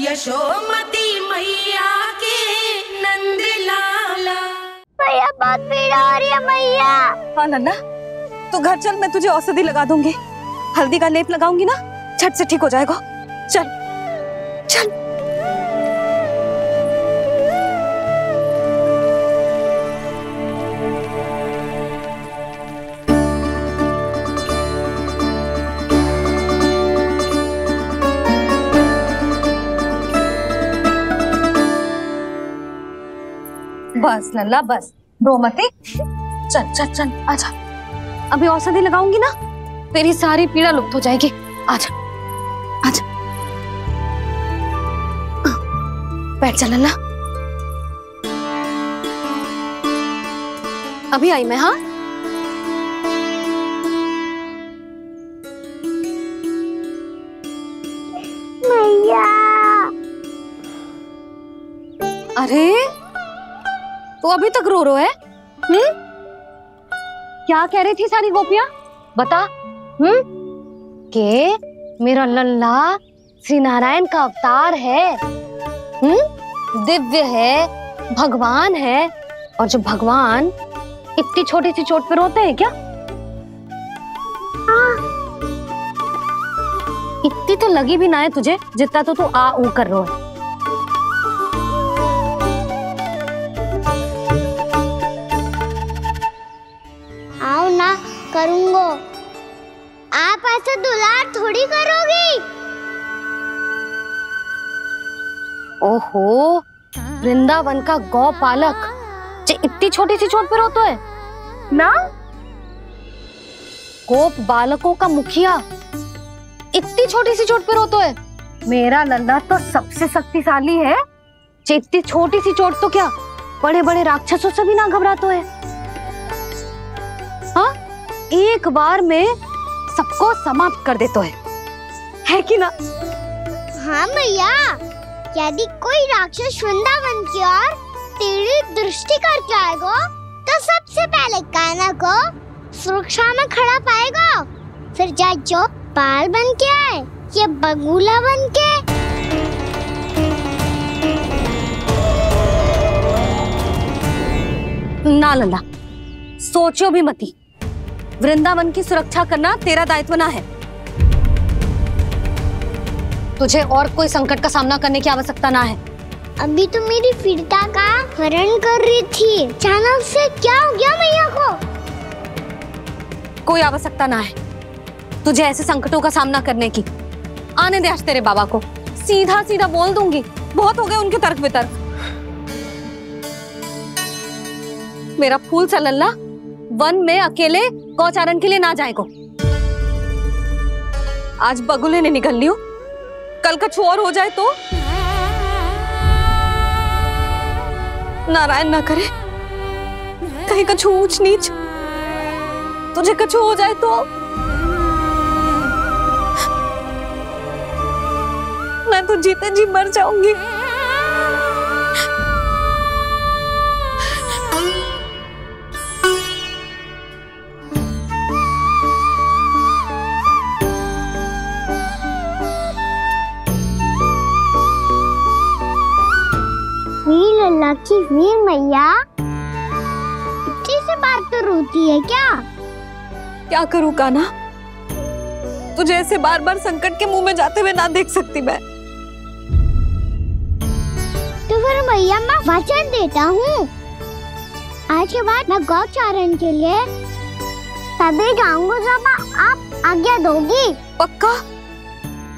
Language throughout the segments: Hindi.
यशोमती मैया के नंद लाला। भैया बहुत पीड़ा हो रही है मैया। हाँ नन्ना, तू घर चल, मैं तुझे औषधि लगा दूंगी। हल्दी का लेप लगाऊंगी ना, झट से ठीक हो जाएगा। चल चल। बस लल्ला बस, रो मत। चल चल चल आजा, अभी औषधि लगाऊंगी ना, तेरी सारी पीड़ा लुप्त हो जाएगी। आजा आजा, बैठ जा लल्ला। अभी आई मैं। हाँ मैया। अरे तो अभी तक रो है? क्या कह रही थी सारी गोपियां, बता। के मेरा लल्ला श्री नारायण का अवतार है, दिव्य है, भगवान है। और जो भगवान इतनी छोटी सी चोट पे रोते हैं क्या? इतनी तो लगी भी ना है तुझे, जितना तो तू आ ऊ कर रो है। आओ ना करूंगो, आप ऐसे दुलार थोड़ी करोगी। ओहो, वृंदावन का गौपालक जो इतनी छोटी सी चोट पे रोता है ना, गोप बालकों का मुखिया इतनी छोटी सी चोट पे रोता है। मेरा लल्ला तो सबसे शक्तिशाली है, जो इतनी छोटी सी चोट तो क्या बड़े बड़े राक्षसों से भी ना घबराता है। हाँ, एक बार में सबको समाप्त कर देता है कि ना? हाँ मैया, यदि कोई राक्षस वृंदावन की ओर टेढ़ी दृष्टि करके आएगा तो सबसे पहले कान्हा को सुरक्षा में खड़ा पाएगा, फिर चाहे जो बाल बन के आए या बगुला बन के। ना लल्ला, सोचो भी मती, वृंदावन की सुरक्षा करना तेरा दायित्व ना है। तुझे और कोई संकट का सामना करने की आवश्यकता ना है। अभी तो मेरी पीड़िता का हरण कर रही थी, अचानक से क्या हो गया मैया को? कोई आवश्यकता ना है तुझे ऐसे संकटों का सामना करने की। आने दे आज तेरे बाबा को, सीधा सीधा बोल दूंगी। बहुत हो गए उनके तर्क वितर्क। मेरा फूल सा लल्ला वन में अकेले गौचारण के लिए ना जाएगो। आज बगुले ने निकल लियो, कल कछु और हो जाए तो? नारायण ना करे, कहीं कछु ऊंच नीच तुझे कछु हो जाए तो? मैं तो जीते जी मर जाऊंगी। लल्ला की वीर मैया इतनी सी बात तो रोती है क्या? क्या करूं कान्हा, तुझे ऐसे बार बार संकट के मुंह में जाते हुए ना देख सकती मैं। तो फिर मैया मैं वचन देता हूँ, आज के बाद मैं गौचारण के लिए तभी जाऊंगा जब आप आज्ञा दोगी। पक्का?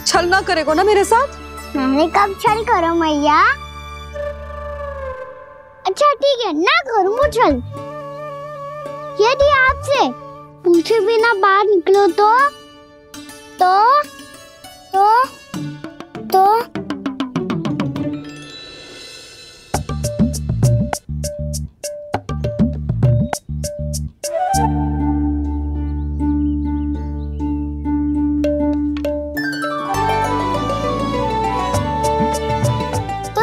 छल ना करेगो ना मेरे साथ? मैंने कब छल करो मैया? अच्छा ठीक है, ना करूँ छल। यदि आपसे पूछे बिना बाहर निकलो तो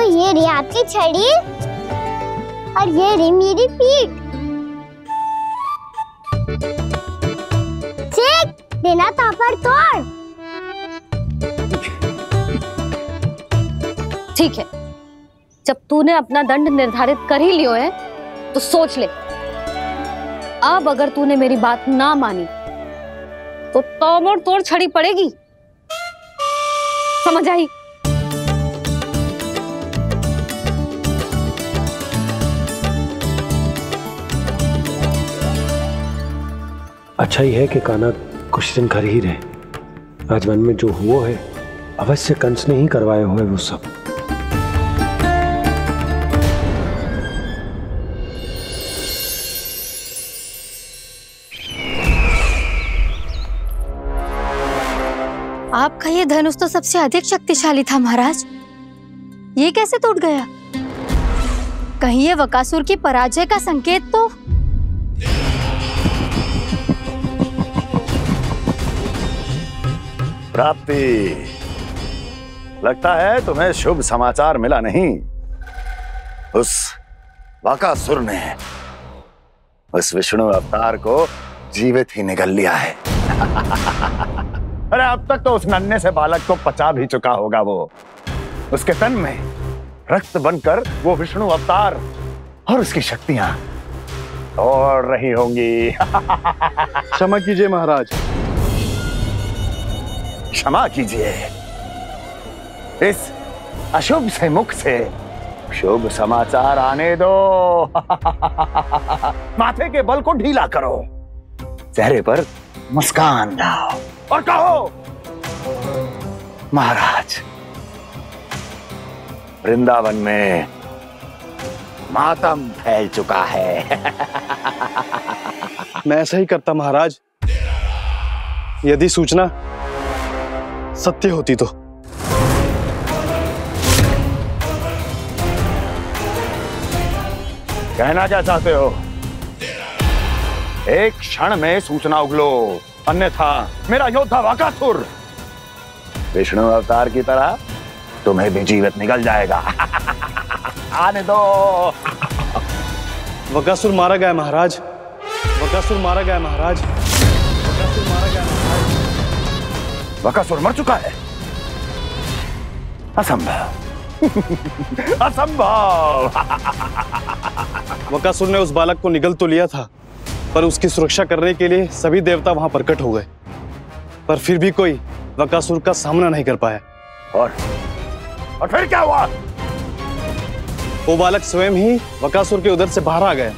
ये रही आपकी छड़ी और ये रही मेरी पीठ। ठीक, देना तापड़ तोड़। ठीक है, जब तूने अपना दंड निर्धारित कर ही लियो है तो सोच ले, अब अगर तूने मेरी बात ना मानी तो तोड़ तोड़ छड़ी पड़ेगी, समझ आई? अच्छा ही है कि कान्हा कुछ दिन घर ही रहे। आज वन में जो हुआ है अवश्य कंस ने ही करवाए हुए वो सब। आपका ये धनुष तो सबसे अधिक शक्तिशाली था महाराज, ये कैसे टूट गया? कहीं ये बकासुर की पराजय का संकेत तो? प्राप्ति, लगता है तुम्हें शुभ समाचार मिला नहीं। उस बकासुर ने उस विष्णु अवतार को जीवित ही निगल लिया है। अरे अब तक तो उस नन्हे से बालक को पचा भी चुका होगा वो। उसके तन में रक्त बनकर वो विष्णु अवतार और उसकी शक्तियां दौड़ रही होंगी। क्षमा कीजिए महाराज। क्षमा कीजिए, इस अशुभ से मुख से शुभ समाचार आने दो। माथे के बल को ढीला करो, चेहरे पर मुस्कान लाओ और कहो, महाराज, वृंदावन में मातम फैल चुका है। मैं ऐसा ही करता महाराज, यदि सूचना सत्य होती तो। कहना क्या चाहते हो? एक क्षण में सूचना उगलो, अन्यथा मेरा योद्धा बकासुर विष्णु अवतार की तरह तुम्हें भी जीवित निकल जाएगा। आने दो। बकासुर मारा गया महाराज, बकासुर मारा गया महाराज, बकासुर मारा गया महाराज। बकासुर मर चुका है? असंभव। असंभव। बकासुर ने उस बालक को निगल तो लिया था, पर उसकी सुरक्षा करने के लिए सभी देवता वहां प्रकट हो गए, पर फिर भी कोई बकासुर का सामना नहीं कर पाया। और फिर क्या हुआ? वो बालक स्वयं ही बकासुर के उदर से बाहर आ गया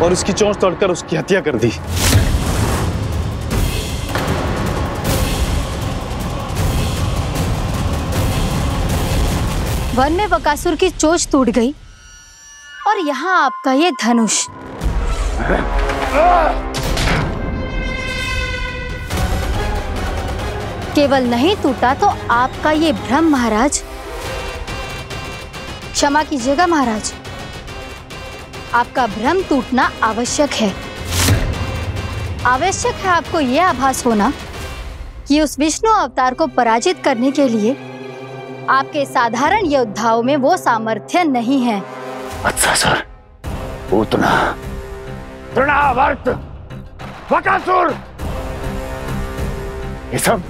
और उसकी चोंच तोड़कर उसकी हत्या कर दी। वन में बकासुर की चोंच टूट गई और यहाँ आपका ये धनुष। केवल नहीं टूटा तो आपका ये भ्रम महाराज। क्षमा कीजिएगा महाराज, आपका भ्रम टूटना आवश्यक है। आवश्यक है आपको यह आभास होना कि उस विष्णु अवतार को पराजित करने के लिए आपके साधारण योद्धाओं में वो सामर्थ्य नहीं है। अच्छा सर, पूतना, तृणावर्त, बकासुर, ये सब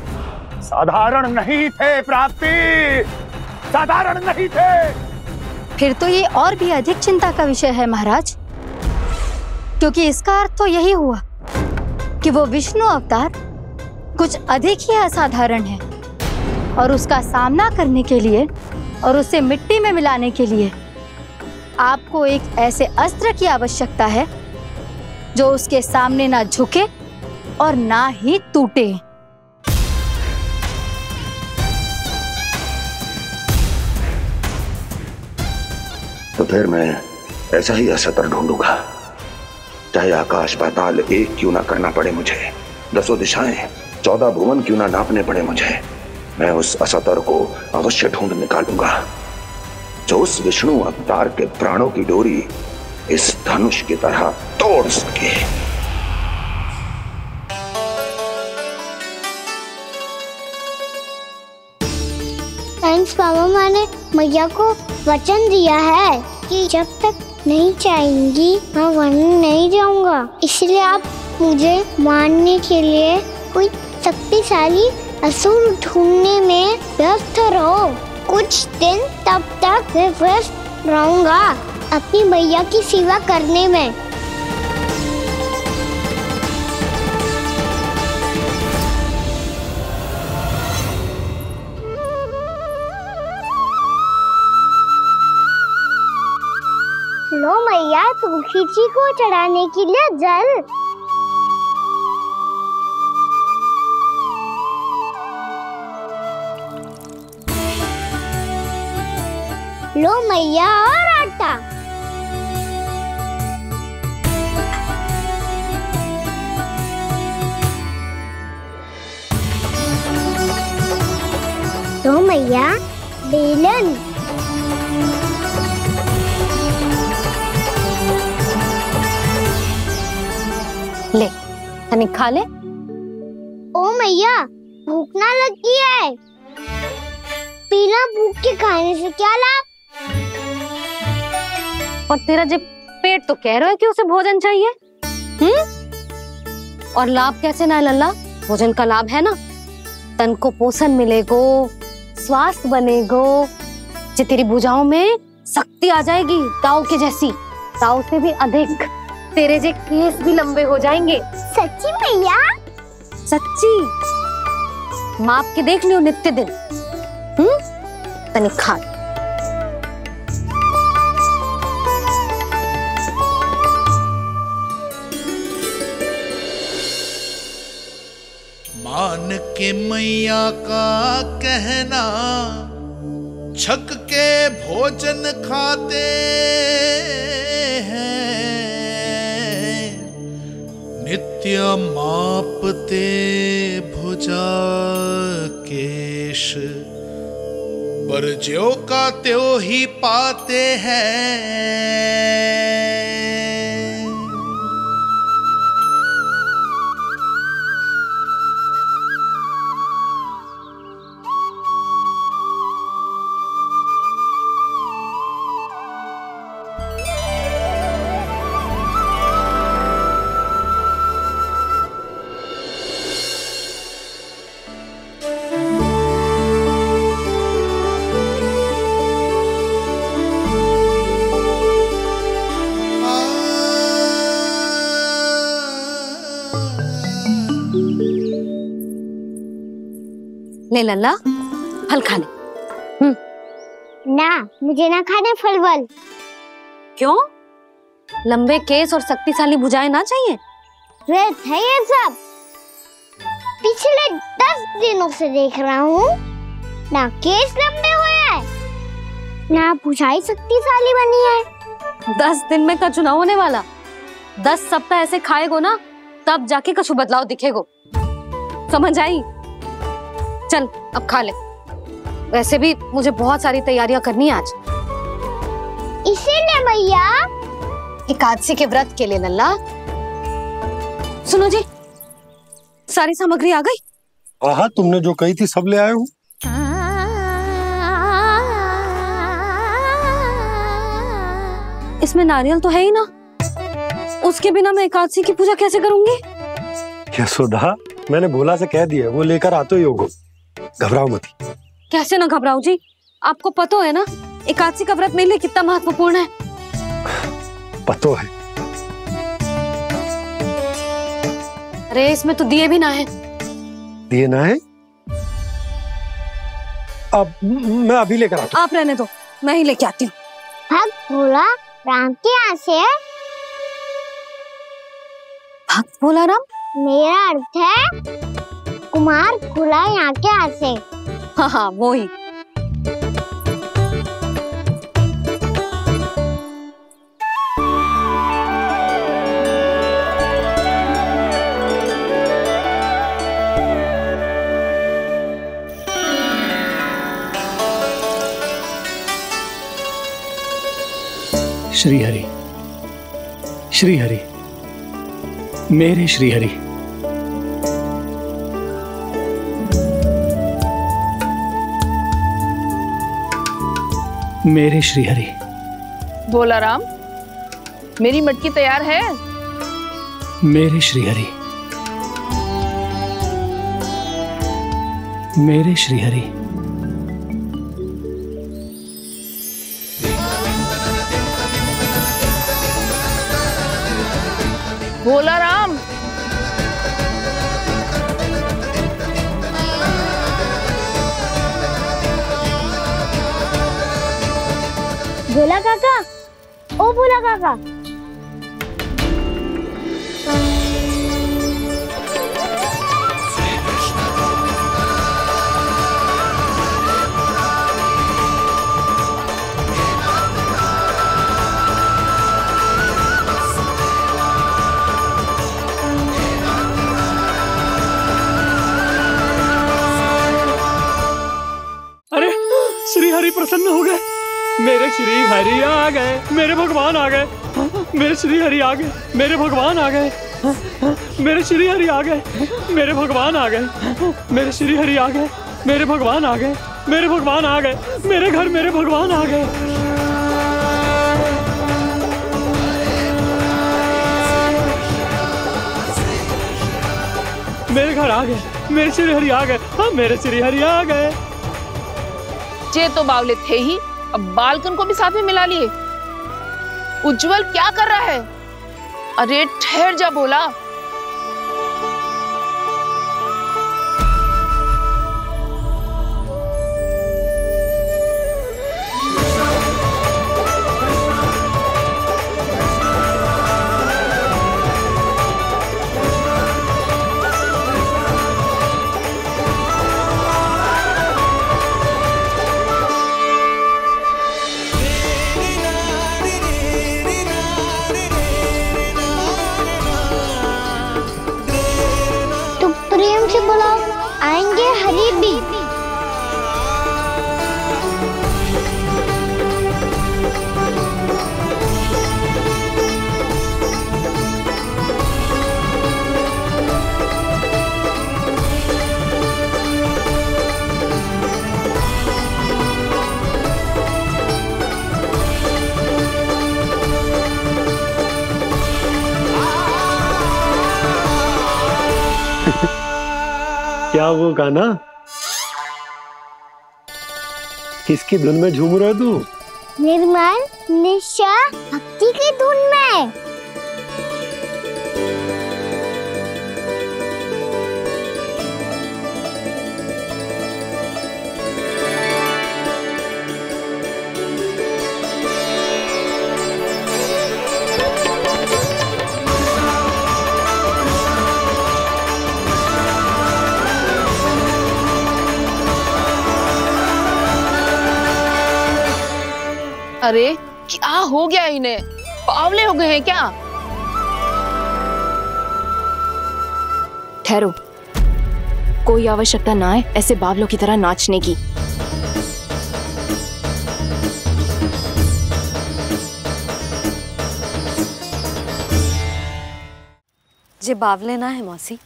साधारण नहीं थे प्राप्ति, साधारण नहीं थे। फिर तो ये और भी अधिक चिंता का विषय है महाराज, क्योंकि इसका अर्थ तो यही हुआ कि वो विष्णु अवतार कुछ अधिक ही असाधारण है और उसका सामना करने के लिए और उसे मिट्टी में मिलाने के लिए आपको एक ऐसे अस्त्र की आवश्यकता है जो उसके सामने ना झुके और ना ही टूटे। तो फिर मैं ऐसा ही असत्र ढूंढूंगा, चाहे आकाश पाताल एक क्यों ना करना पड़े मुझे, 10 दिशाएं 14 भुवन क्यों ना नापने पड़े मुझे। मैं उस असतर को अवश्य ढूंढ निकालूंगा जो उस विष्णु अवतार के प्राणों की डोरी इस धनुष की तरह तोड़ सके। थैंक्स पापा, मैंने मैया को वचन दिया है कि जब तक नहीं चाहेंगी मैं वन नहीं जाऊंगा, इसलिए आप मुझे मारने के लिए कोई शक्तिशाली असुर ढूंढने में व्यस्त रहो। कुछ दिन तब तक मैं व्यस्त रहूंगा अपनी मैया की सेवा करने में। लो मैया, तुलसी जी को चढ़ाने के लिए जल। लो मैया, और आटा। लो मैया, बेलन। ले, तनिक खा ले। ओ मैया, भूख ना लगी है। बिना भूख के खाने से क्या लाभ? और तेरा जब पेट तो कह रहा है कि उसे भोजन चाहिए। और लाभ कैसे ना लल्ला? भोजन का लाभ है ना, तन को पोषण मिलेगो, स्वास्थ्य बनेगो, जे तेरी भुजाओं में शक्ति आ जाएगी ताऊ के जैसी, ताऊ से भी अधिक। तेरे जे केस भी लंबे हो जाएंगे। सच्ची मैया? सच्ची। माप के देख लियो नित्य दिन। तनिक खा। मान के मैया का कहना, छक के भोजन खाते हैं, नित्य मापते भुजा केश, पर ज्यों का त्यों ही पाते हैं। ले लल्ला, फल खा ले। ना, मुझे ना खाने फल वल। क्यों? लंबे केस और शक्तिशाली भुजाएं ना चाहिए? व्यर्थ है ये सब। पिछले 10 दिनों से देख रहा हूँ, ना केस लंबे हुए हैं, ना भुजाएं शक्तिशाली बनी है। 10 दिन में का चुनाव होने वाला। 10 सप्ताह ऐसे खाएगो ना, तब जाके कुछ बदलाव दिखेगो। समझ आई? चल अब खा ले। वैसे भी मुझे बहुत सारी तैयारियां करनी है आज। इसीलिए मैया, एकादशी के व्रत के लिए लल्ला। सुनो जी, सारी सामग्री आ गई? हाँ, तुमने जो कही थी सब ले आए हूँ। इसमें नारियल तो है ही ना, उसके बिना मैं एकादशी की पूजा कैसे करूंगी? यशोदा, मैंने भोला से कह दिया, वो लेकर आते ही होगा। घबराओ मत। कैसे ना घबराओ जी, आपको पता है ना एकादशी का व्रत मेरे लिए कितना महत्वपूर्ण है। पता है। अरे इसमें तो दिए भी ना है। दिए ना है? अब मैं अभी लेकर आता हूँ। आप रहने दो, मैं ही लेके आती हूँ। भक्त भोला राम के यहाँ से है। भक्त भोला राम? मेरा अर्थ है कुमार भोला यहाँ के यहाँ से। हाँ हाँ, वो ही। श्री हरि, श्री हरि, मेरे श्री हरि। मेरे श्री हरि। भोला राम, मेरी मटकी तैयार है? मेरे श्री हरि, मेरे श्री हरि। भोला राम, भोला काका, ओ भोला काका। अरे श्री हरि प्रसन्न हो गए, मेरे श्री हरि आ गए, मेरे भगवान आ गए, मेरे श्री हरि आ गए, मेरे भगवान आ गए, मेरे श्री हरि आ गए, मेरे भगवान आ गए, मेरे श्री हरि आ गए, मेरे भगवान आ गए, मेरे भगवान आ गए, मेरे घर मेरे भगवान आ गए। मेरे घर आ गए, मेरे श्री हरि आ गए, हाँ मेरे श्री हरि आ गए। ये तो बावले थे ही, अब बालकन को भी साथ में मिला लिए। उज्जवल क्या कर रहा है? अरे ठहर जा भोला। प्रेम से बुलाओ, आएंगे हरि भी। क्या वो गाना? किसकी धुन में झूम रहा तू? निर्मल निशा भक्ति की धुन में। अरे क्या हो गया इन्हें? पावले हो गए हैं क्या? ठहरो, कोई आवश्यकता ना है ऐसे बावलों की तरह नाचने की। जे बावले ना है मौसी,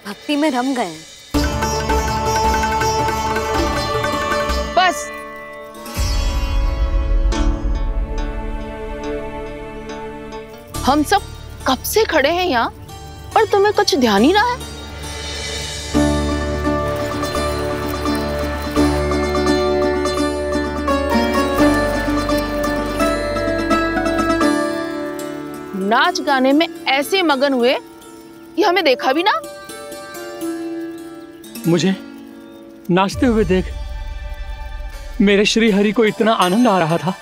भक्ति में रम गए हैं। बस हम सब कब से खड़े हैं यहाँ, पर तुम्हें कुछ ध्यान ही रहा है। नाच गाने में ऐसे मगन हुए कि हमें देखा भी ना। मुझे नाचते हुए देख मेरे श्री हरि को इतना आनंद आ रहा था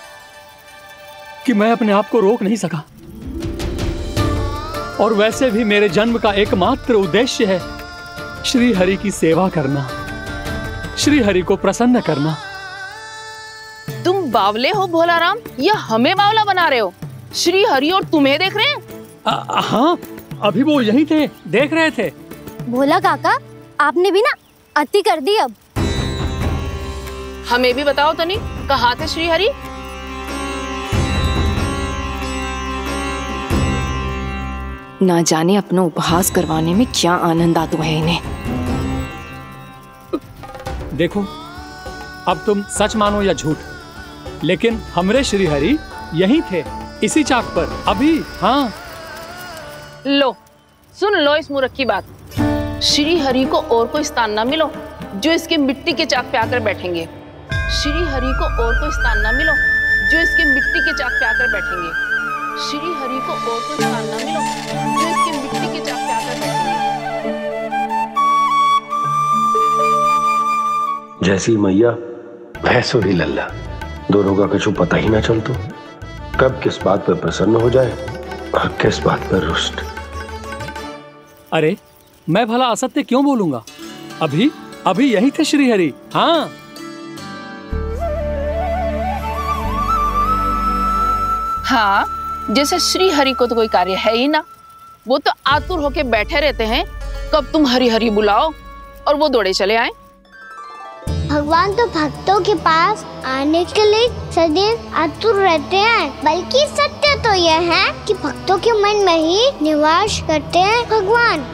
कि मैं अपने आप को रोक नहीं सका। और वैसे भी मेरे जन्म का एकमात्र उद्देश्य है श्री हरि की सेवा करना, श्री हरि को प्रसन्न करना। तुम बावले हो भोला राम, या हमें बावला बना रहे हो? श्री हरि और तुम्हें देख रहे हैं? हाँ, अभी वो यहीं थे, देख रहे थे। भोला काका, आपने भी ना अति कर दी। अब हमें भी बताओ तनी, कहाँ थे श्री हरि? ना जाने अपना उपहास करवाने में क्या आनंद आता है इन्हें। देखो, अब तुम सच मानो या झूठ, लेकिन हमरे श्री हरि यहीं थे, इसी चाक पर अभी। हाँ, लो सुन लो इस मूर्ख की बात। श्री हरि को और कोई स्थान ना मिलो जो इसके मिट्टी के चाक पे आकर बैठेंगे। श्री हरि को और कोई स्थान ना मिलो जो इसके मिट्टी के चाक पे आकर बैठेंगे। श्री हरि को और कोई स्थान न मिलो जो इसकी मिट्टी के चाक पे आकर बैठे। जैसी मैया भैंसो ही लल्ला, दोनों का कुछ पता ही ना चलतो, कब किस बात पर प्रसन्न हो जाए और किस बात पर रुष्ट। अरे मैं भला असत्य क्यों बोलूंगा? अभी अभी यही थे श्री हरि। हाँ हाँ, जैसे श्री हरि को तो कोई कार्य है ही ना, वो तो आतुर होके बैठे रहते हैं कब तुम हरि हरि बुलाओ और वो दौड़े चले आए। भगवान तो भक्तों के पास आने के लिए सदैव आतुर रहते हैं, बल्कि सत्य तो यह है कि भक्तों के मन में ही निवास करते हैं भगवान।